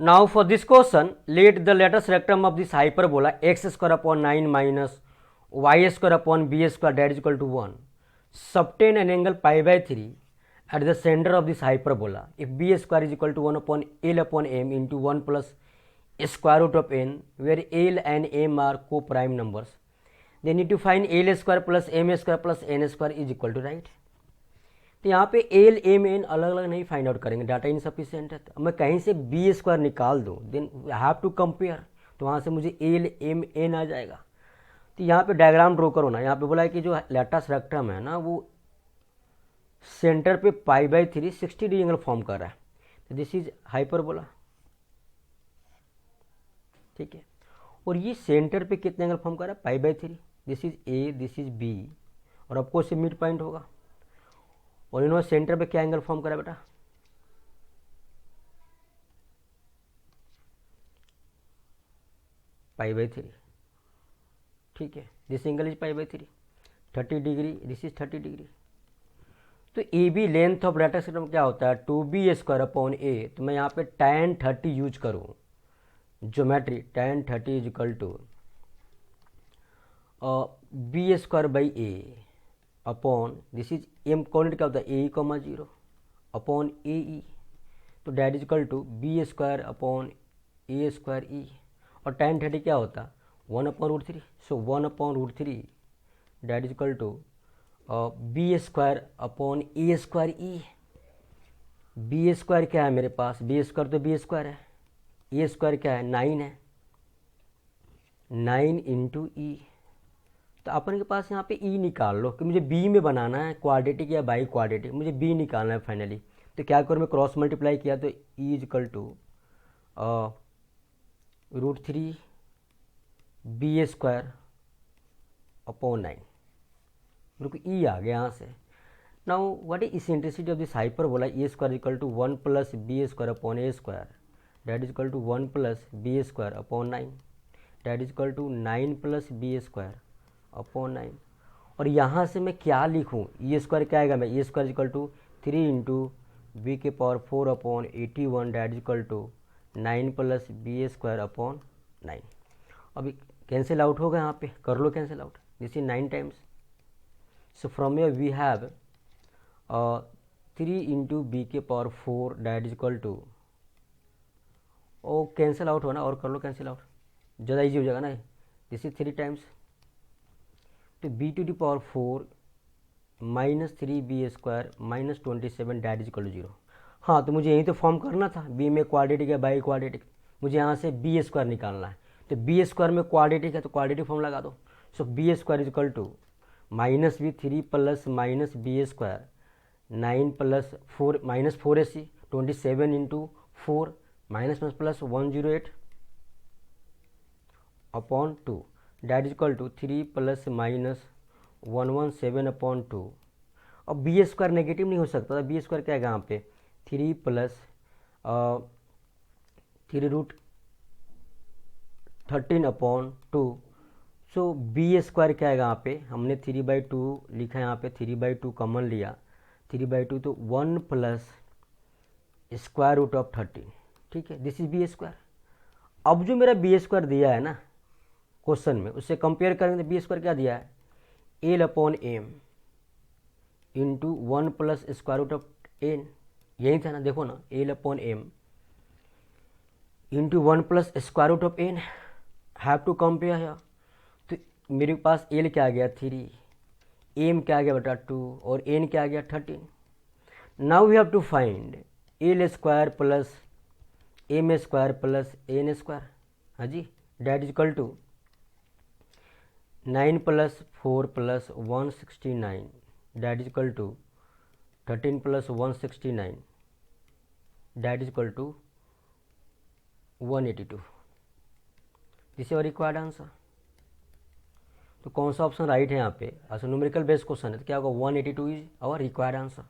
Now for this question let the latus rectum of this hyperbola x square upon 9 minus y square upon b square that is equal to 1 सबटेन an angle pi by 3 at the center of this hyperbola if b square is equal to 1 upon l upon m into 1 plus square root of n where l and m are co-prime numbers they need to find l square plus m square plus n square is equal to right. तो यहाँ पे L M N अलग अलग नहीं find out करेंगे, data insufficient है। तो मैं कहीं से बी स्क्वायर निकाल दूँ then I have to compare, तो वहाँ से मुझे एल एम एन आ जाएगा। तो यहाँ पे डायग्राम ड्रॉ करो ना। यहाँ पे बोला है कि जो लेटस रेक्टम है ना वो सेंटर पे पाई बाई 3 60 डिग्री एंगल फॉर्म कर रहा है। तो दिस इज हाइपरबोला, ठीक है। और ये सेंटर पे कितने एंगल फॉर्म कर रहा है? Pi by 3। This is A, this is B, और आपको इससे मिड पॉइंट होगा। और इन्होंने सेंटर पे क्या एंगल फॉर्म करा बेटा? पाई बाई 3, ठीक है। This angle is pi by 3, 30 degree, this is 30 degree. तो a b length of latus rectum क्या होता है? 2b स्क्वायर अपॉन ए। तो मैं यहाँ पे tan 30 यूज करूँ, geometry tan 30 is equal to b square by a upon this is M coordinate क्या होता है? A comma 0 upon a e. तो that is equal to b square upon A square e. और tan 30 क्या होता है? 1 upon root 3। So 1 upon root 3 that is equal to b square upon A square e. B square क्या है मेरे पास? B square तो B square है। ए square क्या है? 9 है, 9 इंटू ई। तो अपन के पास यहाँ पे ई निकाल लो कि मुझे बी में बनाना है, क्वाड्रेटिक या बाई क्वाड्रेटिक, मुझे बी निकालना है फाइनली। तो क्या करूँ मैं? क्रॉस मल्टीप्लाई किया तो E is equal to root 3 B square upon 9। मेरे को ई आ गया यहाँ से। Now what is eccentricity of this hyperbola? A square equal to 1 plus B square upon A square that is equal to 1 plus B square upon 9 that is equal to 9 plus B square upon 9। और यहाँ से मैं क्या लिखूँ? ए square क्या आएगा? मैं a square equal to 3 into b के power 4 upon 81 that is equal to 9 plus B square upon 9। अभी कैंसिल आउट होगा, यहाँ पे कर लो cancel out. This is 9 times. So from here we have 3 into b के power 4 that is equal to, ओ cancel out होना, और कर लो कैंसिल आउट, ज़्यादा इजी हो जाएगा ना। दिस इज 3 टाइम्स, तो B to the power 4 minus 3 B square minus 27 that is equal to 0। हाँ, तो मुझे यही तो फॉर्म करना था, बी में क्वाड्रेटिक या बाई क्वाड्रेटिक। मुझे यहाँ से बी स्क्वायर निकालना है, तो बी स्क्वायर में क्वाड्रेटिक है तो क्वाड्रेटिक फॉर्म लगा दो। So b square is equal to minus b 3 plus minus b square 9 plus 4 minus 4 a c 27 into 4 minus plus 108 upon 2 that is equal to 3 plus minus 117 upon 2। अब B square negative नहीं हो सकता था, B square क्या है यहाँ पे? 3 plus 3 root 13 upon 2। सो b square क्या है यहाँ पे? हमने 3/2 लिखा है यहाँ पे, 3/2 कॉमन लिया, 3/2 तो 1 प्लस स्क्वायर रूट ऑफ 13, ठीक है। This is B square. अब जो मेरा बी स्क्वायर दिया है ना क्वेश्चन में, उससे कंपेयर करेंगे तो बी स्क्वायर क्या दिया है? L upon M into 1 plus square root of N, यही था ना। देखो ना, L upon M into 1 plus square root of N, have to compare है। तो मेरे पास एल क्या आ गया? 3, एम क्या आ गया बेटा? 2, और एन क्या आ गया? 13। Now we have to find l square plus m square plus n square. हाँ जी, that is equal to 9 plus 4 plus 169 that is equal to 13 plus 169 that is equal to 182। This is our required answer. तो कौन सा option right है यहाँ पे? अच्छा, numerical based question है तो क्या होगा? 182 इज आवर रिक्वायर्ड आंसर।